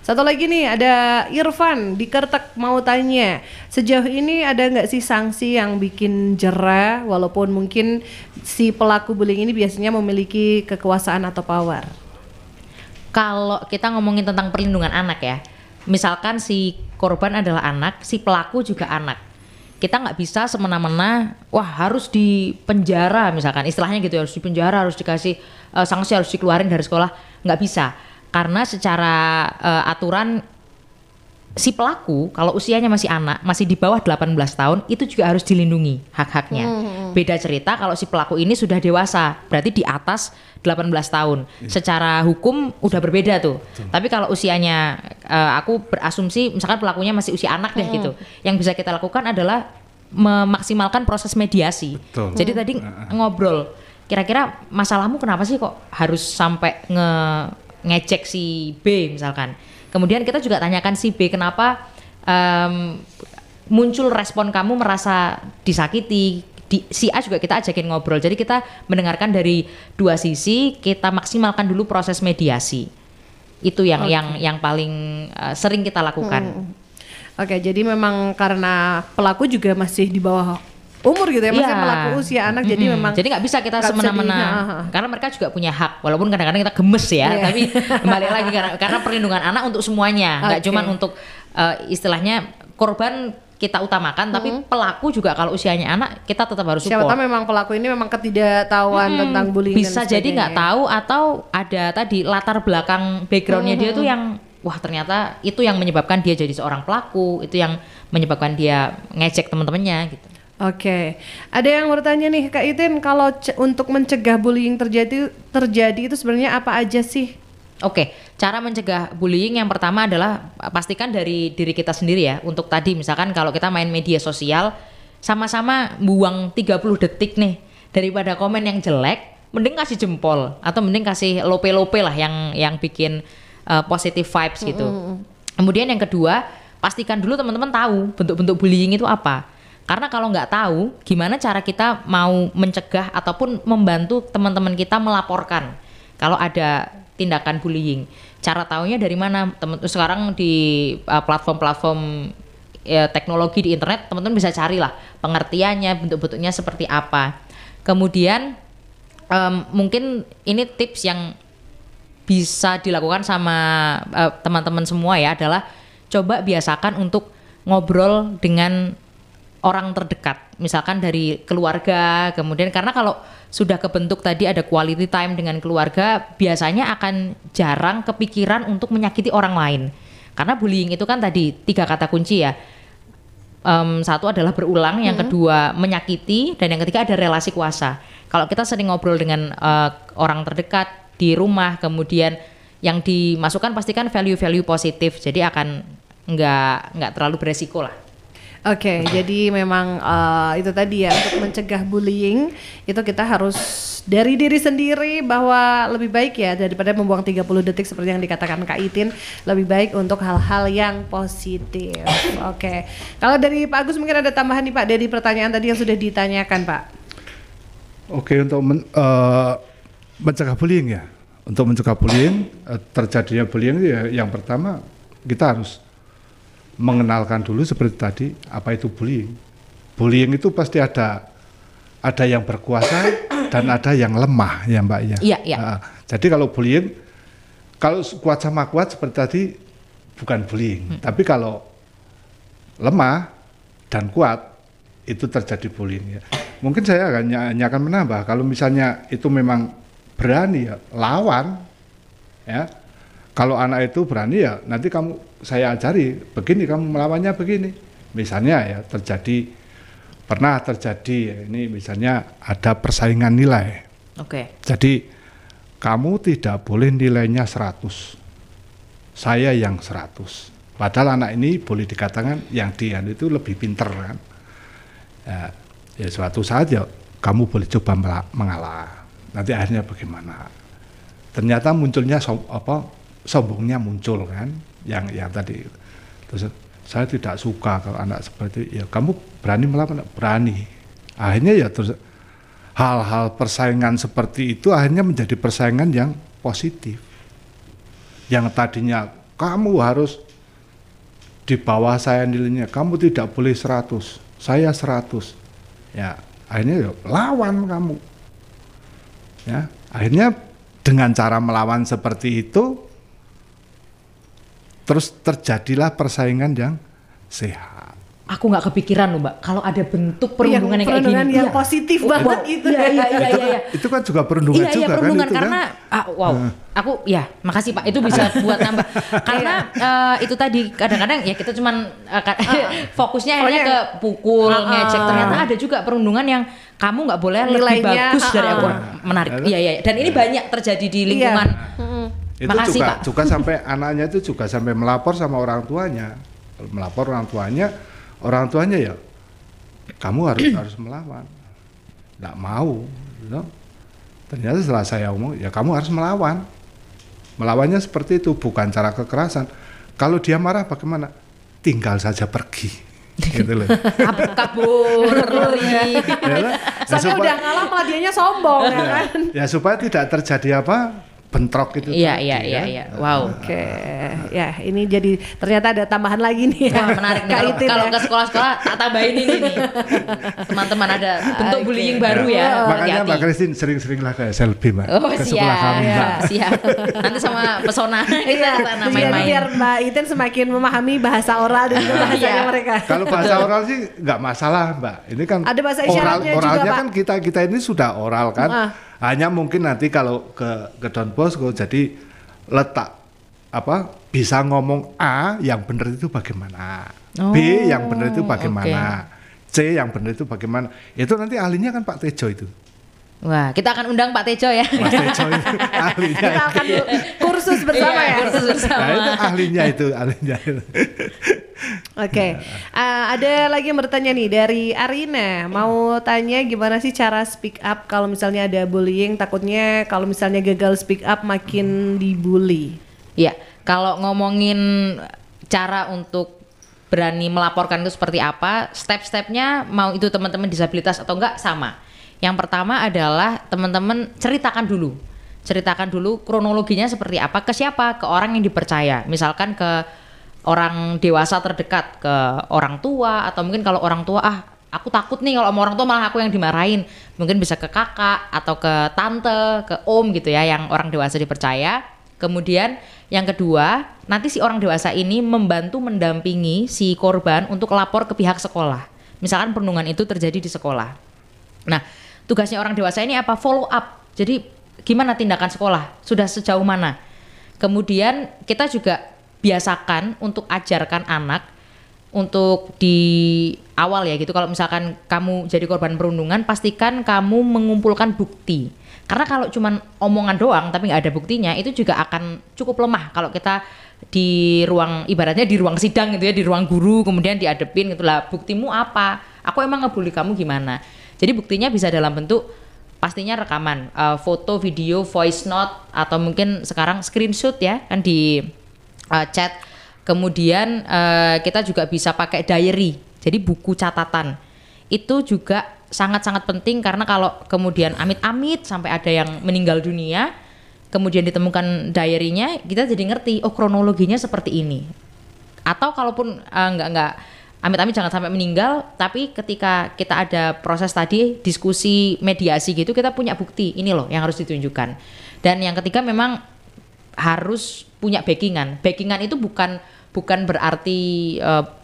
Satu lagi nih ada Irfan di Kertek mau tanya, sejauh ini ada nggak sih sanksi yang bikin jera walaupun mungkin si pelaku bullying ini biasanya memiliki kekuasaan atau power? Kalau kita ngomongin tentang perlindungan anak ya, misalkan si korban adalah anak, si pelaku juga anak. Kita nggak bisa semena-mena, wah harus dipenjara misalkan, istilahnya gitu, harus dipenjara, harus dikasih sanksi, harus dikeluarin dari sekolah. Nggak bisa, karena secara aturan si pelaku kalau usianya masih anak, masih di bawah 18 tahun, itu juga harus dilindungi hak-haknya. Beda cerita kalau si pelaku ini sudah dewasa, berarti di atas 18 tahun. Secara hukum udah berbeda tuh. Tapi kalau usianya, aku berasumsi misalkan pelakunya masih usia anak deh gitu. Yang bisa kita lakukan adalah memaksimalkan proses mediasi. Jadi tadi ngobrol, kira-kira masalahmu kenapa sih kok harus sampai ngecek si B misalkan. Kemudian kita juga tanyakan si B kenapa muncul respon kamu merasa disakiti, si A juga kita ajakin ngobrol. Jadi kita mendengarkan dari dua sisi, kita maksimalkan dulu proses mediasi. Itu yang paling sering kita lakukan. Oke, jadi memang karena pelaku juga masih di bawah umur gitu ya, masih pelaku usia anak, jadi memang jadi nggak bisa kita semena-mena karena mereka juga punya hak, walaupun kadang-kadang kita gemes ya, tapi kembali lagi karena perlindungan anak untuk semuanya, nggak cuma untuk istilahnya korban kita utamakan, tapi pelaku juga kalau usianya anak kita tetap harus support. Siapa tahu memang pelaku ini memang ketidaktahuan tentang bullying bisa dan jadi nggak tahu, atau ada tadi latar belakang backgroundnya dia tuh yang wah ternyata itu yang menyebabkan dia jadi seorang pelaku, itu yang menyebabkan dia ngejek teman-temannya gitu. Oke, ada yang bertanya nih Kak Itin, kalau untuk mencegah bullying terjadi itu sebenarnya apa aja sih? Oke, cara mencegah bullying yang pertama adalah pastikan dari diri kita sendiri ya. Untuk tadi misalkan kalau kita main media sosial, sama-sama buang 30 detik nih, daripada komen yang jelek, mending kasih jempol atau mending kasih lope-lope lah yang bikin positive vibes gitu. Kemudian yang kedua, pastikan dulu teman-teman tahu bentuk-bentuk bullying itu apa. Karena kalau nggak tahu, gimana cara kita mau mencegah ataupun membantu teman-teman kita melaporkan kalau ada tindakan bullying. Cara taunya dari mana? Sekarang di platform-platform teknologi di internet, teman-teman bisa carilah pengertiannya, bentuk-bentuknya seperti apa. Kemudian mungkin ini tips yang bisa dilakukan sama teman-teman semua ya, adalah coba biasakan untuk ngobrol dengan orang terdekat, misalkan dari keluarga. Kemudian karena kalau sudah kebentuk tadi ada quality time dengan keluarga, biasanya akan jarang kepikiran untuk menyakiti orang lain. Karena bullying itu kan tadi 3 kata kunci ya. Satu adalah berulang, yang kedua menyakiti, dan yang ketiga ada relasi kuasa. Kalau kita sering ngobrol dengan orang terdekat di rumah, kemudian yang dimasukkan pastikan value-value positif, jadi akan nggak terlalu beresiko lah. Oke, jadi memang itu tadi ya, untuk mencegah bullying itu kita harus dari diri sendiri, bahwa lebih baik ya daripada membuang 30 detik seperti yang dikatakan Kak Itin, lebih baik untuk hal-hal yang positif. Oke, kalau dari Pak Agus mungkin ada tambahan nih Pak dari pertanyaan tadi yang sudah ditanyakan Pak. Oke, untuk mencegah bullying ya, untuk mencegah bullying, terjadinya bullying ya, yang pertama kita harus mengenalkan dulu seperti tadi apa itu bullying. Bullying itu pasti ada yang berkuasa dan ada yang lemah ya Mbak ya. Iya. Jadi kalau bullying, kalau kuat sama kuat seperti tadi bukan bullying, tapi kalau lemah dan kuat itu terjadi bullying ya. Mungkin saya hanya akan menambah, kalau misalnya itu memang berani ya lawan ya. Kalau anak itu berani ya nanti saya ajari begini, kamu melawannya begini. Misalnya ya pernah terjadi ya, ini misalnya ada persaingan nilai. Oke. Jadi kamu tidak boleh nilainya 100, saya yang 100. Padahal anak ini boleh dikatakan yang dia itu lebih pinter kan. Ya suatu saat ya kamu boleh coba mengalah. Nanti akhirnya bagaimana? Ternyata munculnya sombongnya muncul kan, yang tadi. Terus saya tidak suka kalau anak seperti itu. Ya kamu berani melawan? Berani. Akhirnya ya terus hal-hal persaingan seperti itu akhirnya menjadi persaingan yang positif. Yang tadinya kamu harus di bawah saya nilainya, kamu tidak boleh 100, saya 100. Ya akhirnya ya lawan kamu. Ya akhirnya dengan cara melawan seperti itu, terus terjadilah persaingan yang sehat. Aku nggak kepikiran loh Mbak, kalau ada bentuk perundungan yang kayak gini. Yang positif banget gitu. Iya. Itu kan juga perundungan juga perundungan, kan itu karena kan? aku ya makasih Pak, itu bisa buat nambah. Karena itu tadi kadang-kadang ya kita cuman fokusnya hanya ke pukul, ngecek. Ternyata ada juga perundungan yang kamu nggak boleh lebih bagus dari aku. Menarik. Iya. Dan ini banyak terjadi di lingkungan. Itu makasih, juga sampai anaknya itu juga sampai melapor sama orang tuanya. Melapor orang tuanya ya kamu harus melawan. Nggak mau, you know? Ternyata setelah saya omong ya kamu harus melawan. Melawannya seperti itu, bukan cara kekerasan. Kalau dia marah bagaimana? Tinggal saja pergi. gitu loh. Kabur lari. Soalnya udah ngalah malah dianya sombong ya kan. Ya supaya tidak terjadi bentrok itu. Iya, tadi, iya, ya. iya. Wow. Oke, ya ini jadi ternyata ada tambahan lagi nih. Wah, menarik nih. Kalau ke sekolah-sekolah tak tambahin ini nih. Teman-teman ada bentuk bullying baru ya. Makanya Hati-hati. Mbak Christine sering-seringlah ke SLB, Mbak. Oh, Ke sekolah kami, Mbak. siap. Nanti sama pesona kita sana Jadi main-main. biar Mbak Iten semakin memahami bahasa oral dan juga bahasanya Iya. mereka. Kalau bahasa oral sih nggak masalah, Mbak. Ini kan Ada bahasa isyaratnya juga, oralnya Pak. kan kita ini sudah oral kan. Hanya mungkin nanti kalau ke Don Bosco jadi letak bisa ngomong A yang benar itu bagaimana, B yang benar itu bagaimana, C yang benar itu bagaimana. Itu nanti ahlinya kan Pak Tejo itu. Wah, kita akan undang Pak Tejo ya. Mas Tejo itu ahlinya. Kita akan kursus bersama Iya, ya. kursus bersama. Nah, itu ahlinya itu. Oke, ada lagi yang bertanya nih dari Arina, mau tanya gimana sih cara speak up kalau misalnya ada bullying, takutnya kalau misalnya gagal speak up makin dibully. Iya, kalau ngomongin cara untuk berani melaporkan itu seperti apa, step-stepnya mau itu teman-teman disabilitas atau enggak sama. Yang pertama adalah teman-teman ceritakan dulu kronologinya seperti apa, ke siapa, ke orang yang dipercaya, misalkan ke orang dewasa terdekat, ke orang tua, atau mungkin kalau orang tua aku takut nih kalau sama orang tua malah aku yang dimarahin, mungkin bisa ke kakak atau ke tante, ke om gitu ya, yang orang dewasa dipercaya. Kemudian yang kedua, nanti si orang dewasa ini membantu mendampingi si korban untuk lapor ke pihak sekolah, misalkan perundungan itu terjadi di sekolah. Nah, tugasnya orang dewasa ini apa? Follow up. Jadi gimana tindakan sekolah? Sudah sejauh mana? Kemudian kita juga biasakan untuk ajarkan anak untuk di awal ya gitu. Kalau misalkan kamu jadi korban perundungan, pastikan kamu mengumpulkan bukti. Karena kalau cuman omongan doang tapi nggak ada buktinya, itu juga akan cukup lemah kalau kita di ruang, ibaratnya di ruang sidang gitu ya, di ruang guru, kemudian diadepin gitu lah, buktimu apa? Aku emang ngebully kamu gimana? Jadi buktinya bisa dalam bentuk pastinya rekaman, foto, video, voice note, atau mungkin sekarang screenshot ya kan di chat. Kemudian kita juga bisa pakai diary, jadi buku catatan. Itu juga sangat-sangat penting karena kalau kemudian amit-amit sampai ada yang meninggal dunia, kemudian ditemukan diary-nya, kita jadi ngerti oh kronologinya seperti ini. Atau kalaupun enggak amit-amit jangan sampai meninggal, tapi ketika kita ada proses tadi diskusi mediasi gitu, kita punya bukti ini loh yang harus ditunjukkan. Dan yang ketiga memang harus punya backingan. Backingan itu bukan berarti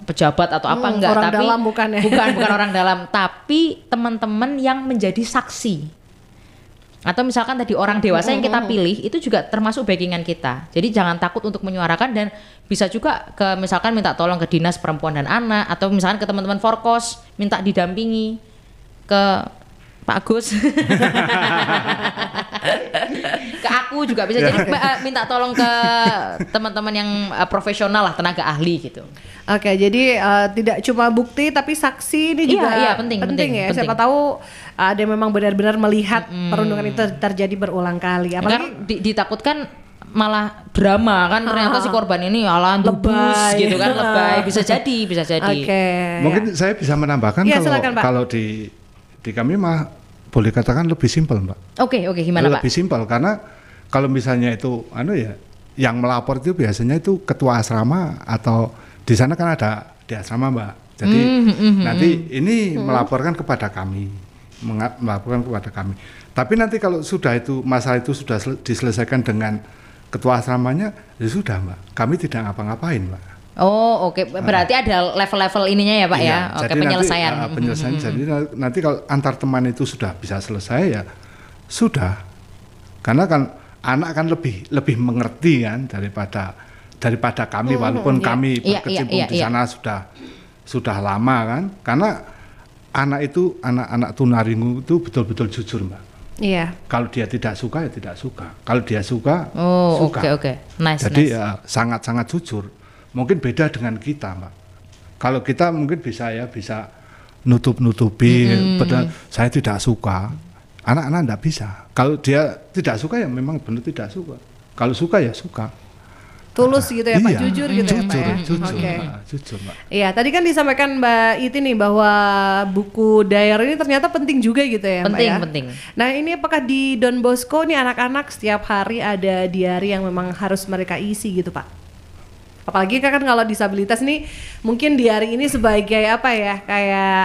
pejabat atau apa enggak, orang tapi dalam bukan ya? bukan orang dalam, tapi teman-teman yang menjadi saksi. Atau misalkan tadi orang dewasa yang kita pilih itu juga termasuk backingan kita. Jadi jangan takut untuk menyuarakan, dan bisa juga ke misalkan minta tolong ke Dinas Perempuan dan Anak, atau misalkan ke teman-teman Forkos minta didampingi ke Pak Agus. Ke aku juga bisa. Jadi minta tolong ke teman-teman yang profesional lah, tenaga ahli gitu. Oke, jadi tidak cuma bukti tapi saksi ini juga penting ya. Siapa tahu ada yang memang benar-benar melihat perundungan itu terjadi berulang kali. Apalagi kan ditakutkan malah drama kan, ternyata si korban ini lebay gitu kan, lebay. Bisa jadi. Oke. Mungkin saya bisa menambahkan Iya, silakan, Pak. kalau di kami mah boleh katakan lebih simpel, Mbak. Oke, gimana Pak? Lebih simpel karena kalau misalnya itu yang melapor itu biasanya itu ketua asrama, atau di sana kan ada di asrama, Mbak. Jadi nanti ini melaporkan kepada kami, Tapi nanti kalau sudah itu masalah itu sudah diselesaikan dengan ketua asramanya, ya sudah, Mbak. Kami tidak ngapa-ngapain, Mbak. Oh, oke. Berarti ada level-level ininya ya, Pak ya. Oke, penyelesaian. Nanti, penyelesaian. Jadi nanti kalau antar teman itu sudah bisa selesai ya sudah. Karena kan anak kan lebih mengerti kan daripada kami, walaupun kami berkecimpung di sana sudah lama kan. Karena anak tunarungu itu betul-betul jujur, Mbak. Iya. Kalau dia tidak suka ya tidak suka. Kalau dia suka, suka. Oke. Nice. Jadi ya sangat-sangat jujur. Mungkin beda dengan kita, Mbak. Kalau kita mungkin bisa nutup-nutupi, padahal saya tidak suka. Anak-anak enggak bisa. Kalau dia tidak suka ya memang benar tidak suka. Kalau suka ya suka. tulus gitu ya Pak, Iya, jujur gitu ya Pak ya. jujur, Oke. jujur Mbak. Iya, tadi kan disampaikan Mbak Iti nih bahwa buku diary ini ternyata penting juga gitu ya Mbak Penting, ya. penting. Nah ini apakah di Don Bosco nih anak-anak setiap hari ada diary yang memang harus mereka isi gitu Pak? Apalagi kan kalau disabilitas nih mungkin diary ini sebagai apa ya, kayak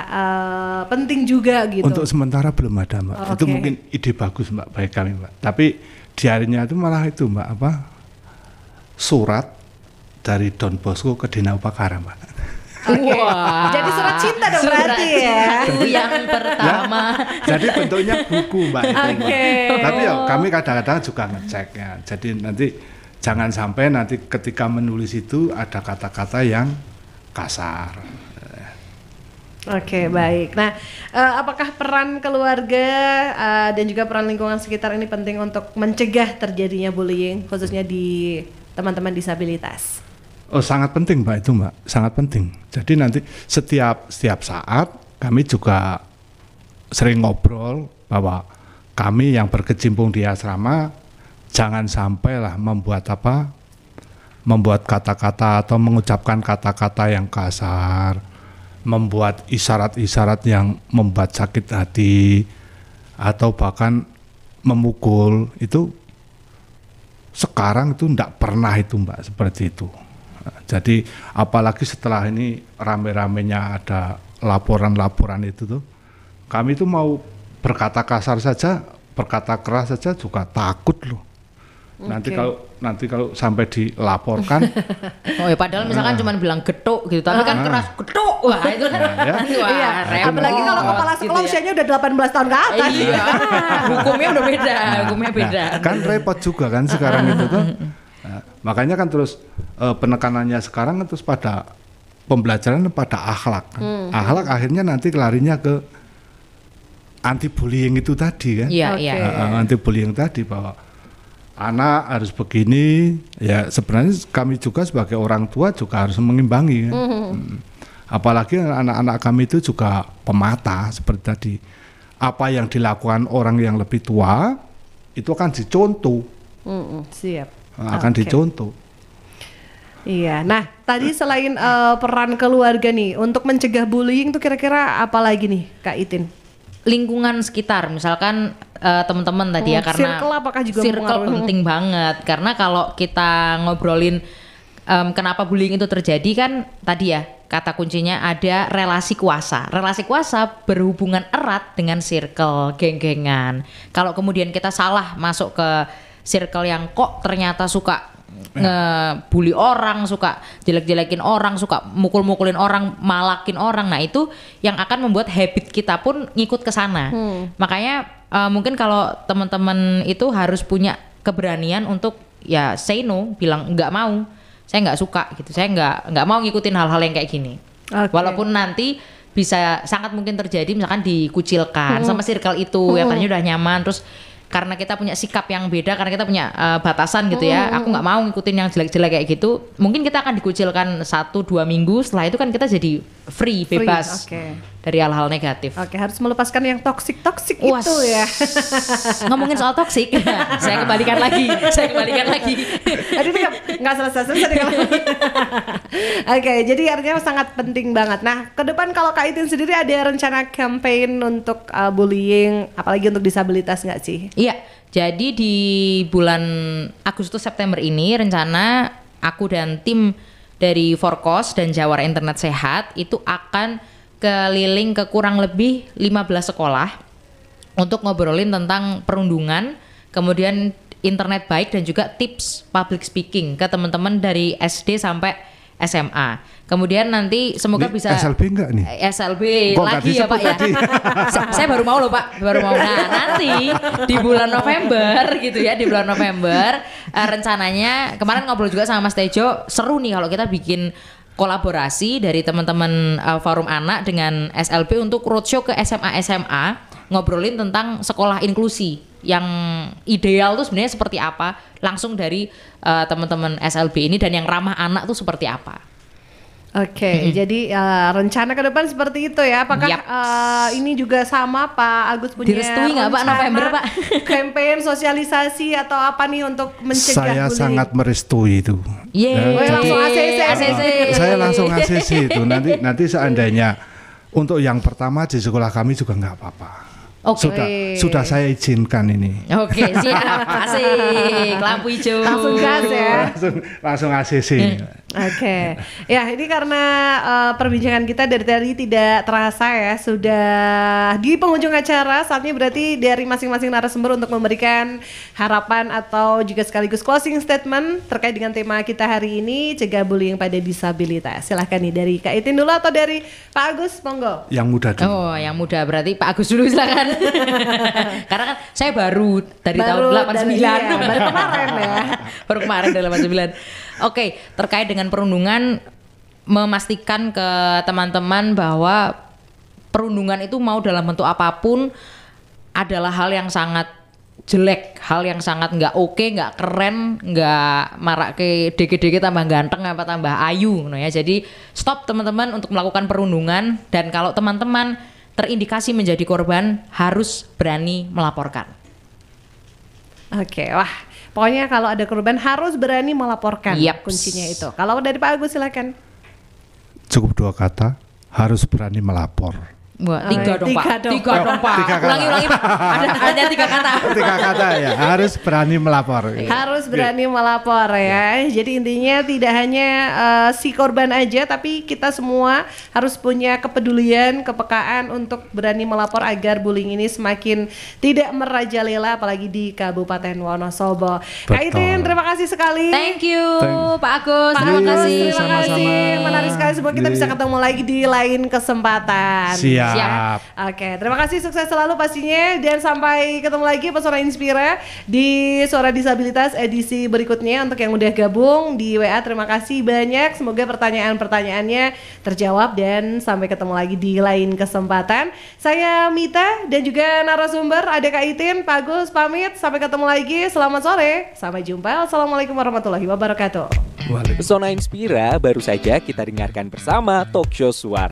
penting juga gitu. Untuk sementara belum ada Mbak. Oh, Itu oke. mungkin ide bagus Mbak bagi kami Mbak. Tapi diarinya itu malah itu Mbak surat dari Don Bosco ke Dina Upakara Mbak. Oke. Wah. Jadi surat cinta dong Surat berarti ya. cintaku yang pertama. Jadi bentuknya buku Mbak itu Mbak. Oke. Tapi ya kami kadang-kadang juga ngecek ya. Jadi nanti jangan sampai nanti ketika menulis itu ada kata-kata yang kasar. Oke, baik. Nah, apakah peran keluarga dan juga peran lingkungan sekitar ini penting untuk mencegah terjadinya bullying, khususnya di teman-teman disabilitas? Oh sangat penting Mbak itu Mbak, sangat penting. Jadi nanti setiap saat kami juga sering ngobrol bahwa kami yang berkecimpung di asrama jangan sampailah membuat kata-kata atau mengucapkan kata-kata yang kasar, membuat isyarat-isyarat yang membuat sakit hati atau bahkan memukul. Itu sekarang itu tidak pernah itu Mbak seperti itu. Jadi apalagi setelah ini rame-ramenya ada laporan-laporan itu tuh, kami itu mau berkata kasar saja, berkata keras saja juga takut loh. Nanti kalau sampai dilaporkan, Oh ya padahal misalkan cuma bilang getuk gitu, tapi kan keras getuk. Wah itu kan. ya. Wah, Iya, repot apalagi kalau kepala gitu sekolah ya. usianya udah 18 tahun ke atas. Iya, hukumnya udah beda, hukumnya beda. Nah, kan repot juga kan sekarang itu tuh. Nah, makanya kan terus penekanannya sekarang kan terus pada pembelajaran pada akhlak. Kan. Akhlak akhirnya nanti larinya ke anti bullying itu tadi kan. Iya, Oke. iya. Anti bullying tadi bahwa anak harus begini, ya sebenarnya kami juga sebagai orang tua juga harus mengimbangi kan. Apalagi anak-anak kami itu juga pemata seperti tadi. Apa yang dilakukan orang yang lebih tua itu akan dicontoh, Siap. akan Oke. dicontoh. Iya. Nah, tadi selain peran keluarga nih untuk mencegah bullying tuh kira-kira apa lagi nih, Kak Itin? Lingkungan sekitar, misalkan teman-teman tadi ya, karena Circle apakah juga circle mempengaruhi? penting banget. Karena kalau kita ngobrolin kenapa bullying itu terjadi kan tadi ya kata kuncinya ada relasi kuasa. Relasi kuasa berhubungan erat dengan circle geng-gengan. Kalau kemudian kita salah masuk ke circle yang kok ternyata suka ngebully orang, suka jelek-jelekin orang, suka mukul-mukulin orang, malakin orang. Nah, itu yang akan membuat habit kita pun ngikut ke sana. Makanya mungkin kalau teman-teman itu harus punya keberanian untuk ya say no, bilang nggak mau. Saya nggak suka gitu. Saya nggak mau ngikutin hal-hal yang kayak gini. Oke. Walaupun nanti bisa sangat mungkin terjadi misalkan dikucilkan sama circle itu yang tadinya udah nyaman, terus karena kita punya sikap yang beda, karena kita punya batasan gitu ya, aku nggak mau ngikutin yang jelek-jelek kayak gitu, mungkin kita akan dikucilkan 1-2 minggu, setelah itu kan kita jadi free, bebas oke. dari hal-hal negatif. Oke, harus melepaskan yang toksik Wah, itu ya. Ngomongin soal toksik, saya kembalikan lagi. Tadi tuh nggak selesai nih kalau. Oke, jadi artinya sangat penting banget. Nah, ke depan kalau Kak Itin sendiri ada rencana campaign untuk bullying, apalagi untuk disabilitas nggak sih? Iya, jadi di bulan Agustus September ini rencana aku dan tim dari Forkos dan Jawara Internet Sehat itu akan keliling ke kurang lebih 15 sekolah untuk ngobrolin tentang perundungan, kemudian internet baik dan juga tips public speaking ke teman-teman dari SD sampai SMA. Kemudian nanti semoga Ini bisa SLB enggak nih? SLB Kok nggak lagi ya disebut Pak ya. tadi? Saya baru mau loh Pak, baru mau. Nah nanti di bulan November gitu ya, di bulan November rencananya kemarin ngobrol juga sama Mas Tejo, seru nih kalau kita bikin kolaborasi dari teman-teman Forum Anak dengan SLB untuk roadshow ke SMA ngobrolin tentang sekolah inklusi yang ideal tuh sebenarnya seperti apa, langsung dari teman-teman SLB ini, dan yang ramah anak tuh seperti apa. Oke, jadi rencana ke depan seperti itu ya. Apakah Yap. ini juga sama Pak Agus punya Direstui nggak, Pak, rencana, November, Pak? campaign sosialisasi atau apa nih untuk mencegah Saya bullying? sangat merestui itu. Yeay. Woi, langsung ACC. ACC. Saya langsung ACC itu. Nanti seandainya untuk yang pertama di sekolah kami juga nggak apa-apa. Oke. Sudah saya izinkan ini. Oke, siap. Asik. Lampu hijau. Langsung gas ya. langsung ACC. Oke, ya ini karena perbincangan kita dari tadi tidak terasa ya, sudah di penghujung acara. Saatnya berarti dari masing-masing narasumber untuk memberikan harapan atau juga sekaligus closing statement terkait dengan tema kita hari ini, cegah bullying pada disabilitas. Silahkan nih dari Kak Itin dulu atau dari Pak Agus, monggo. Yang muda dulu. Oh, yang muda berarti Pak Agus dulu silakan. Karena kan saya baru dari tahun 89. iya, baru kemarin ya. Baru kemarin dari 89. Oke, terkait dengan perundungan, memastikan ke teman-teman bahwa perundungan itu mau dalam bentuk apapun adalah hal yang sangat jelek, hal yang sangat nggak oke, nggak keren, nggak marak ke dikit-dikit tambah ganteng apa tambah ayu, gitu ya. Jadi stop teman-teman untuk melakukan perundungan, dan kalau teman-teman terindikasi menjadi korban harus berani melaporkan. Oke, wah pokoknya kalau ada korban harus berani melaporkan. Yaps. Kuncinya itu. Kalau dari Pak Agus silakan. Cukup 2 kata, harus berani melapor. Wah, 3 dong, tiga Pak. dong. 3 dong, Pak. Tiga kata. Ulangi, Pak. Ada 3 kata. 3 kata ya, harus berani melapor. Harus berani melapor ya. Jadi intinya tidak hanya si korban aja, tapi kita semua harus punya kepedulian, kepekaan untuk berani melapor agar bullying ini semakin tidak merajalela, apalagi di Kabupaten Wonosobo. Kak Betul. Itin, terima kasih sekali. Thank you, Pak Agus. Pak Terima Agus, kasih. terima kasih. Sama-sama. Menarik sekali, semoga kita bisa ketemu lagi di lain kesempatan. Siap. Oke, terima kasih, sukses selalu pastinya, dan sampai ketemu lagi Pesona Inspira di Suara Disabilitas edisi berikutnya. Untuk yang udah gabung di WA, terima kasih banyak. Semoga pertanyaan-pertanyaannya terjawab dan sampai ketemu lagi di lain kesempatan. Saya Mita dan juga narasumber ada Kak Itin, Pak Agus pamit. Sampai ketemu lagi. Selamat sore. Sampai jumpa. Assalamualaikum warahmatullahi wabarakatuh. Waalaikumsalam. Pesona Inspira baru saja kita dengarkan bersama Talk Show Suara.